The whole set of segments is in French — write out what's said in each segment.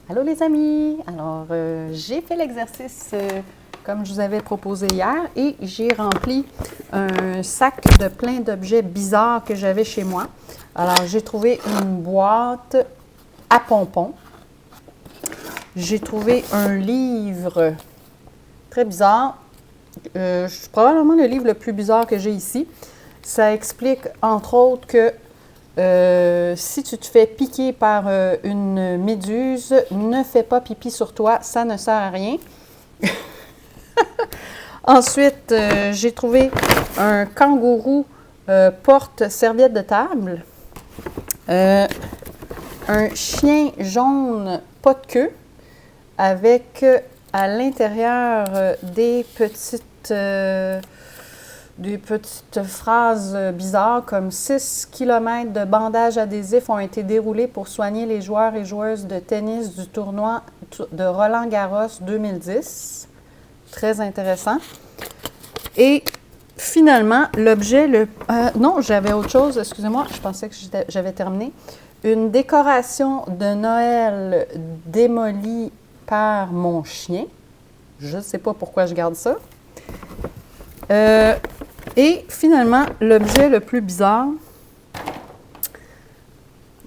Allô les amis! Alors, j'ai fait l'exercice comme je vous avais proposé hier et j'ai rempli un sac de plein d'objets bizarres que j'avais chez moi. Alors, j'ai trouvé une boîte à pompons. J'ai trouvé un livre très bizarre. C'est probablement le livre le plus bizarre que j'ai ici. Ça explique, entre autres, que si tu te fais piquer par une méduse, ne fais pas pipi sur toi, ça ne sert à rien. Ensuite, j'ai trouvé un kangourou porte-serviette de table, un chien jaune pas de queue avec à l'intérieur des petites phrases bizarres comme 6 km de bandages adhésifs ont été déroulés pour soigner les joueurs et joueuses de tennis du tournoi de Roland-Garros 2010. Très intéressant. Et finalement, l'objet, non, j'avais autre chose, excusez-moi, je pensais que j'avais terminé. Une décoration de Noël démolie par mon chien. Je ne sais pas pourquoi je garde ça. Et finalement, l'objet le plus bizarre,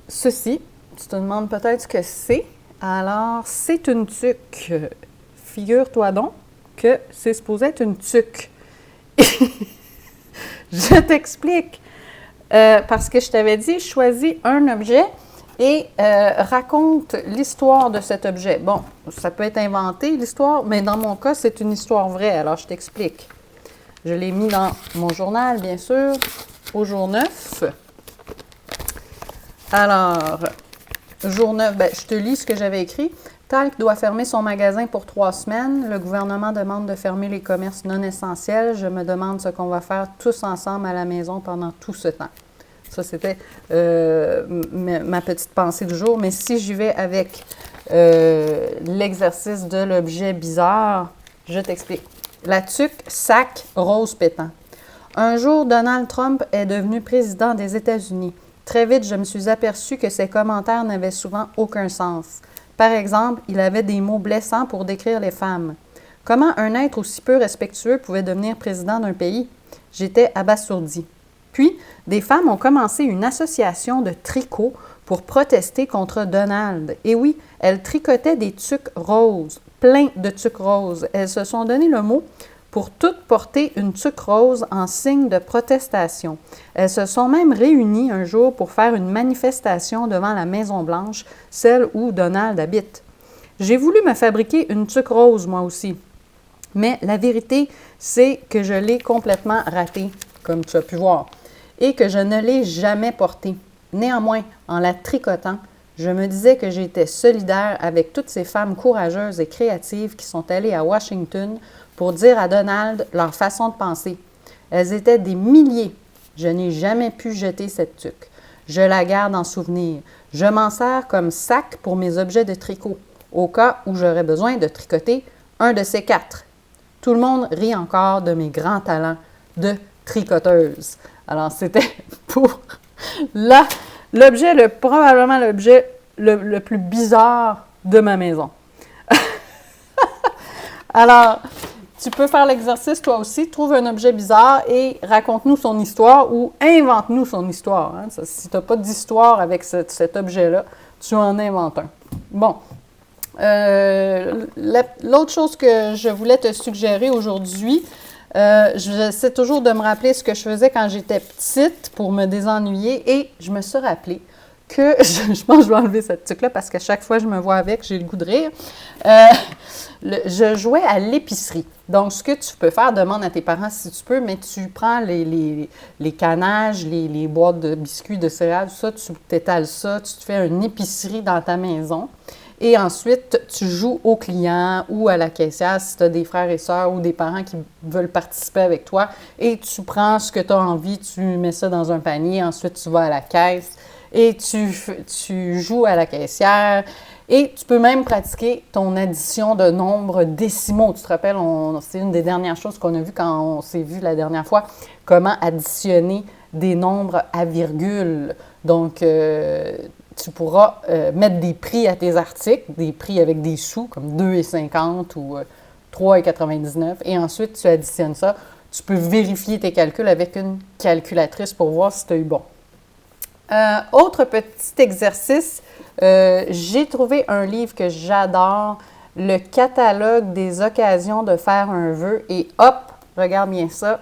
ceci. Tu te demandes peut-être ce que c'est. Alors, c'est une tuque. Figure-toi donc que c'est supposé être une tuque. Je t'explique. Parce que je t'avais dit, choisis un objet et raconte l'histoire de cet objet. Bon, ça peut être inventé, l'histoire, mais dans mon cas, c'est une histoire vraie. Alors, je t'explique. Je l'ai mis dans mon journal, bien sûr, au jour 9. Alors, jour 9, je te lis ce que j'avais écrit. Talc doit fermer son magasin pour 3 semaines. Le gouvernement demande de fermer les commerces non essentiels. Je me demande ce qu'on va faire tous ensemble à la maison pendant tout ce temps. Ça, c'était ma petite pensée du jour. Mais si j'y vais avec l'exercice de l'objet bizarre, je t'explique. La tuque sac rose pétant. Un jour, Donald Trump est devenu président des États-Unis. Très vite, je me suis aperçu que ses commentaires n'avaient souvent aucun sens. Par exemple, il avait des mots blessants pour décrire les femmes. Comment un être aussi peu respectueux pouvait devenir président d'un pays? J'étais abasourdie. Puis, des femmes ont commencé une association de tricot pour protester contre Donald. Et oui, elles tricotaient des tuques roses, plein de tuques roses. Elles se sont donné le mot pour toutes porter une tuque rose en signe de protestation. Elles se sont même réunies un jour pour faire une manifestation devant la Maison-Blanche, celle où Donald habite. J'ai voulu me fabriquer une tuque rose, moi aussi. Mais la vérité, c'est que je l'ai complètement ratée, comme tu as pu voir, et que je ne l'ai jamais portée. Néanmoins, en la tricotant, je me disais que j'étais solidaire avec toutes ces femmes courageuses et créatives qui sont allées à Washington pour dire à Donald leur façon de penser. Elles étaient des milliers. Je n'ai jamais pu jeter cette tuque. Je la garde en souvenir. Je m'en sers comme sac pour mes objets de tricot, au cas où j'aurais besoin de tricoter un de ces 4. Tout le monde rit encore de mes grands talents de tricoteuse. Alors, c'était pour probablement l'objet le plus bizarre de ma maison. Alors, tu peux faire l'exercice toi aussi, trouve un objet bizarre et raconte-nous son histoire ou invente-nous son histoire. Hein? Si tu n'as pas d'histoire avec cet objet-là, tu en inventes un. Bon. L'autre chose que je voulais te suggérer aujourd'hui, j'essaie toujours de me rappeler ce que je faisais quand j'étais petite pour me désennuyer et je me suis rappelé que, je pense que je vais enlever cette tuque-là parce qu'à chaque fois que je me vois avec, j'ai le goût de rire. Je jouais à l'épicerie. Donc, ce que tu peux faire, demande à tes parents si tu peux, mais tu prends les canages, les boîtes de biscuits, de céréales, tout ça, tu t'étales ça, tu te fais une épicerie dans ta maison. Et ensuite, tu joues au client ou à la caissière si tu as des frères et sœurs ou des parents qui veulent participer avec toi. Et tu prends ce que tu as envie, tu mets ça dans un panier, ensuite tu vas à la caisse et tu joues à la caissière. Et tu peux même pratiquer ton addition de nombres décimaux. Tu te rappelles, c'est une des dernières choses qu'on a vues quand on s'est vu la dernière fois, comment additionner des nombres à virgule. Donc, tu pourras mettre des prix à tes articles, des prix avec des sous, comme 2,50 ou 3,99. Et ensuite, tu additionnes ça. Tu peux vérifier tes calculs avec une calculatrice pour voir si tu as eu bon. Autre petit exercice, j'ai trouvé un livre que j'adore, le catalogue des occasions de faire un vœu. Et hop, regarde bien ça,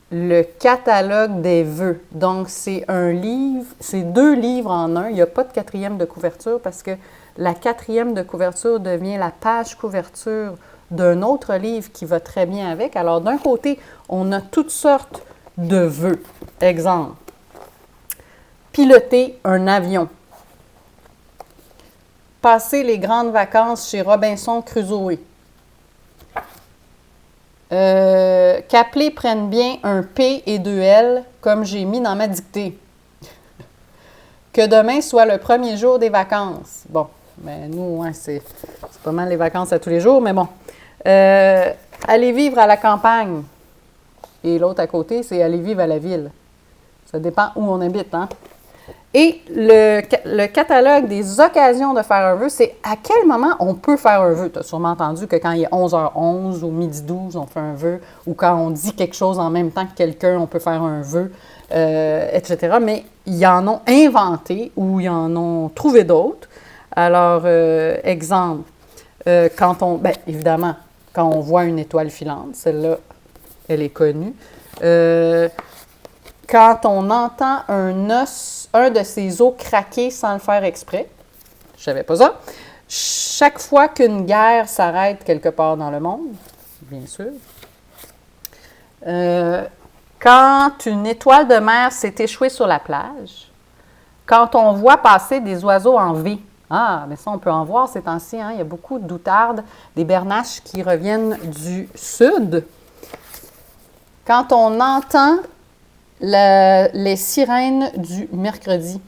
le catalogue des vœux. Donc, c'est un livre, c'est 2 livres en un. Il n'y a pas de 4e de couverture parce que la 4e de couverture devient la page couverture d'un autre livre qui va très bien avec. Alors, d'un côté, on a toutes sortes de vœux. Exemple, piloter un avion. Passer les grandes vacances chez Robinson Crusoe. Qu'Appelé prenne bien un P et 2 L, comme j'ai mis dans ma dictée. Que demain soit le premier jour des vacances. Bon, mais nous, c'est pas mal les vacances à tous les jours, mais bon. Aller vivre à la campagne. Et l'autre à côté, c'est aller vivre à la ville. Ça dépend où on habite, hein? Et le catalogue des occasions de faire un vœu, c'est à quel moment on peut faire un vœu. Tu as sûrement entendu que quand il est 11h11 ou midi 12, on fait un vœu, ou quand on dit quelque chose en même temps que quelqu'un, on peut faire un vœu, etc. Mais ils en ont inventé ou ils en ont trouvé d'autres. Alors, exemple, bien évidemment, quand on voit une étoile filante, celle-là, elle est connue. Quand on entend un de ses os craquer sans le faire exprès, je savais pas ça. Chaque fois qu'une guerre s'arrête quelque part dans le monde, bien sûr. Quand une étoile de mer s'est échouée sur la plage. Quand on voit passer des oiseaux en V. Ah, mais ça, on peut en voir ces temps-ci, hein? Il y a beaucoup d'outardes, des bernaches qui reviennent du sud. Quand on entend les sirènes du mercredi.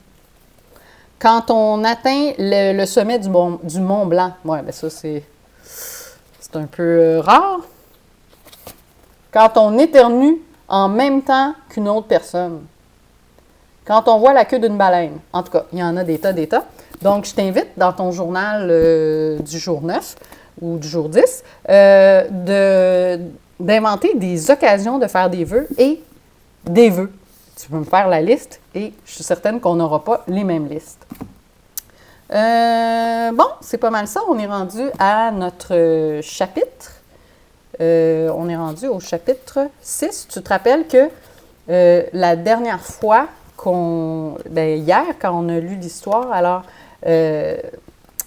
Quand on atteint le sommet du Mont Blanc. Oui, bien ça, c'est un peu rare. Quand on éternue en même temps qu'une autre personne. Quand on voit la queue d'une baleine. En tout cas, il y en a des tas. Donc, je t'invite dans ton journal du jour 9 ou du jour 10 d'inventer des occasions de faire des vœux et des vœux. Tu peux me faire la liste et je suis certaine qu'on n'aura pas les mêmes listes. Bon, c'est pas mal ça. On est rendu à notre chapitre. On est rendu au chapitre 6. Tu te rappelles que la dernière fois hier, quand on a lu l'histoire, alors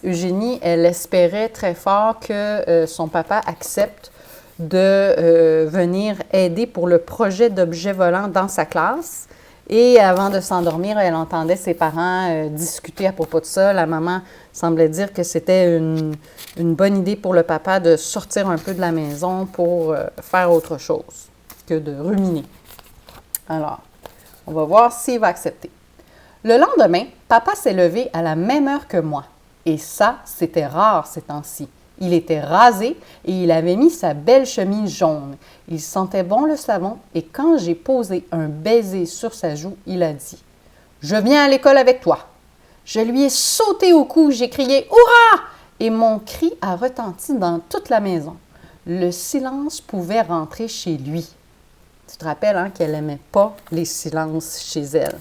Eugénie, elle espérait très fort que son papa accepte de venir aider pour le projet d'objets volants dans sa classe. Et avant de s'endormir, elle entendait ses parents discuter à propos de ça. La maman semblait dire que c'était une bonne idée pour le papa de sortir un peu de la maison pour faire autre chose que de ruminer. Alors, on va voir s'il va accepter. Le lendemain, papa s'est levé à la même heure que moi. Et ça, c'était rare ces temps-ci. Il était rasé et il avait mis sa belle chemise jaune. Il sentait bon le savon et quand j'ai posé un baiser sur sa joue, il a dit « Je viens à l'école avec toi ». Je lui ai sauté au cou, j'ai crié « Hurrah !» et mon cri a retenti dans toute la maison. Le silence pouvait rentrer chez lui. Tu te rappelles hein, qu'elle n'aimait pas les silences chez elle.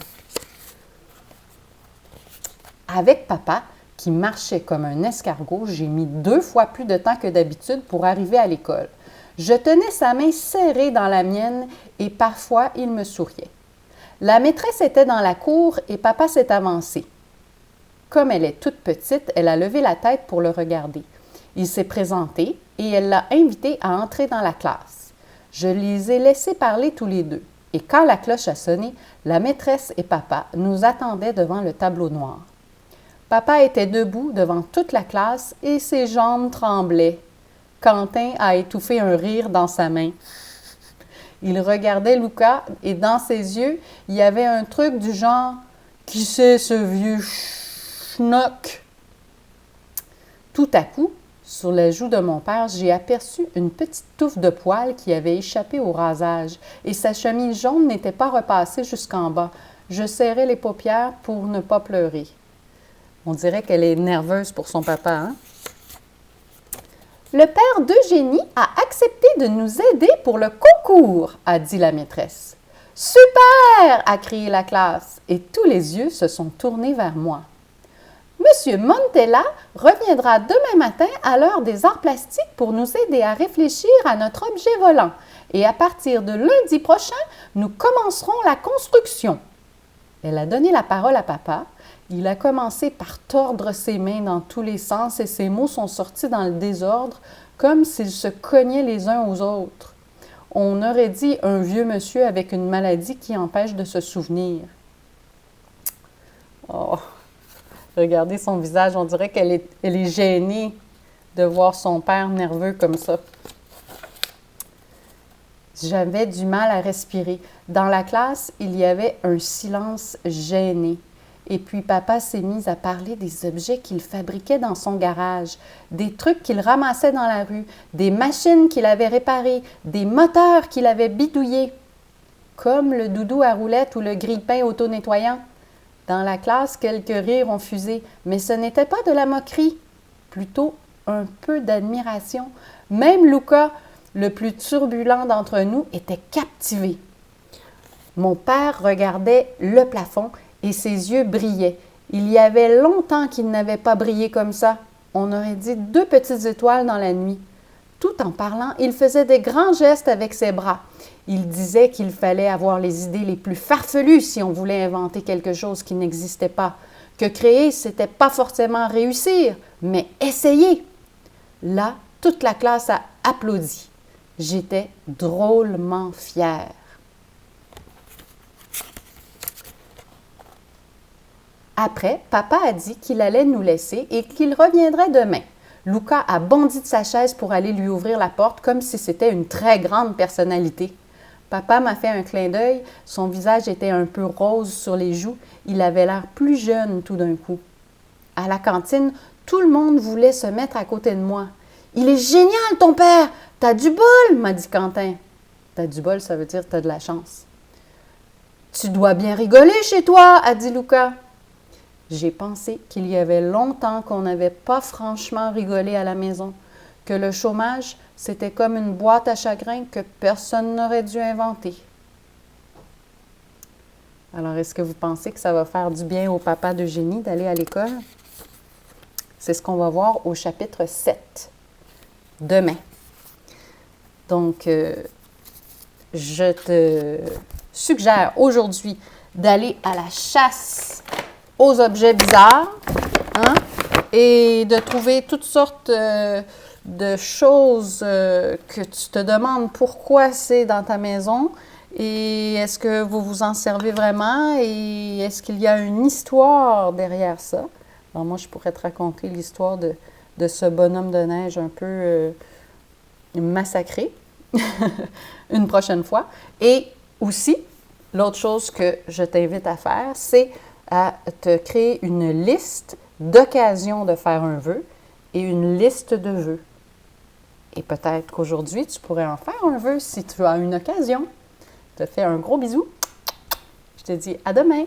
Avec papa, qui marchait comme un escargot, j'ai mis 2 fois plus de temps que d'habitude pour arriver à l'école. Je tenais sa main serrée dans la mienne et parfois il me souriait. La maîtresse était dans la cour et papa s'est avancé. Comme elle est toute petite, elle a levé la tête pour le regarder. Il s'est présenté et elle l'a invité à entrer dans la classe. Je les ai laissés parler tous les deux. Et quand la cloche a sonné, la maîtresse et papa nous attendaient devant le tableau noir. Papa était debout devant toute la classe et ses jambes tremblaient. Quentin a étouffé un rire dans sa main. Il regardait Luca et dans ses yeux, il y avait un truc du genre « Qui c'est ce vieux schnock? » Tout à coup, sur la joue de mon père, j'ai aperçu une petite touffe de poils qui avait échappé au rasage et sa chemise jaune n'était pas repassée jusqu'en bas. Je serrai les paupières pour ne pas pleurer. On dirait qu'elle est nerveuse pour son papa, hein? Le père d'Eugénie a accepté de nous aider pour le concours, a dit la maîtresse. Super! A crié la classe et tous les yeux se sont tournés vers moi. Monsieur Montella reviendra demain matin à l'heure des arts plastiques pour nous aider à réfléchir à notre objet volant. Et à partir de lundi prochain, nous commencerons la construction. Elle a donné la parole à papa. Il a commencé par tordre ses mains dans tous les sens et ses mots sont sortis dans le désordre, comme s'ils se cognaient les uns aux autres. On aurait dit un vieux monsieur avec une maladie qui empêche de se souvenir. Oh, regardez son visage, on dirait qu'elle est gênée de voir son père nerveux comme ça. J'avais du mal à respirer. Dans la classe, il y avait un silence gêné. Et puis papa s'est mis à parler des objets qu'il fabriquait dans son garage, des trucs qu'il ramassait dans la rue, des machines qu'il avait réparées, des moteurs qu'il avait bidouillés, comme le doudou à roulettes ou le grille-pain auto-nettoyant. Dans la classe, quelques rires ont fusé, mais ce n'était pas de la moquerie, plutôt un peu d'admiration. Même Luca, le plus turbulent d'entre nous, était captivé. Mon père regardait le plafond et ses yeux brillaient. Il y avait longtemps qu'il n'avait pas brillé comme ça. On aurait dit 2 petites étoiles dans la nuit. Tout en parlant, il faisait des grands gestes avec ses bras. Il disait qu'il fallait avoir les idées les plus farfelues si on voulait inventer quelque chose qui n'existait pas. Que créer, c'était pas forcément réussir, mais essayer. Là, toute la classe a applaudi. J'étais drôlement fière. Après, papa a dit qu'il allait nous laisser et qu'il reviendrait demain. Luca a bondi de sa chaise pour aller lui ouvrir la porte comme si c'était une très grande personnalité. Papa m'a fait un clin d'œil, son visage était un peu rose sur les joues, il avait l'air plus jeune tout d'un coup. À la cantine, tout le monde voulait se mettre à côté de moi. « Il est génial ton père! T'as du bol! » m'a dit Quentin. « T'as du bol, ça veut dire t'as de la chance. »« Tu dois bien rigoler chez toi, » a dit Luca. J'ai pensé qu'il y avait longtemps qu'on n'avait pas franchement rigolé à la maison, que le chômage, c'était comme une boîte à chagrin que personne n'aurait dû inventer. Alors, est-ce que vous pensez que ça va faire du bien au papa d'Eugénie d'aller à l'école? C'est ce qu'on va voir au chapitre 7, demain. Donc, je te suggère aujourd'hui d'aller à la chasse aux objets bizarres, hein, et de trouver toutes sortes de choses que tu te demandes pourquoi c'est dans ta maison et est-ce que vous vous en servez vraiment et est-ce qu'il y a une histoire derrière ça. Alors moi, je pourrais te raconter l'histoire de ce bonhomme de neige un peu massacré une prochaine fois. Et aussi, l'autre chose que je t'invite à faire, c'est à te créer une liste d'occasions de faire un vœu et une liste de vœux. Et peut-être qu'aujourd'hui, tu pourrais en faire un vœu si tu as une occasion. Je te fais un gros bisou. Je te dis à demain.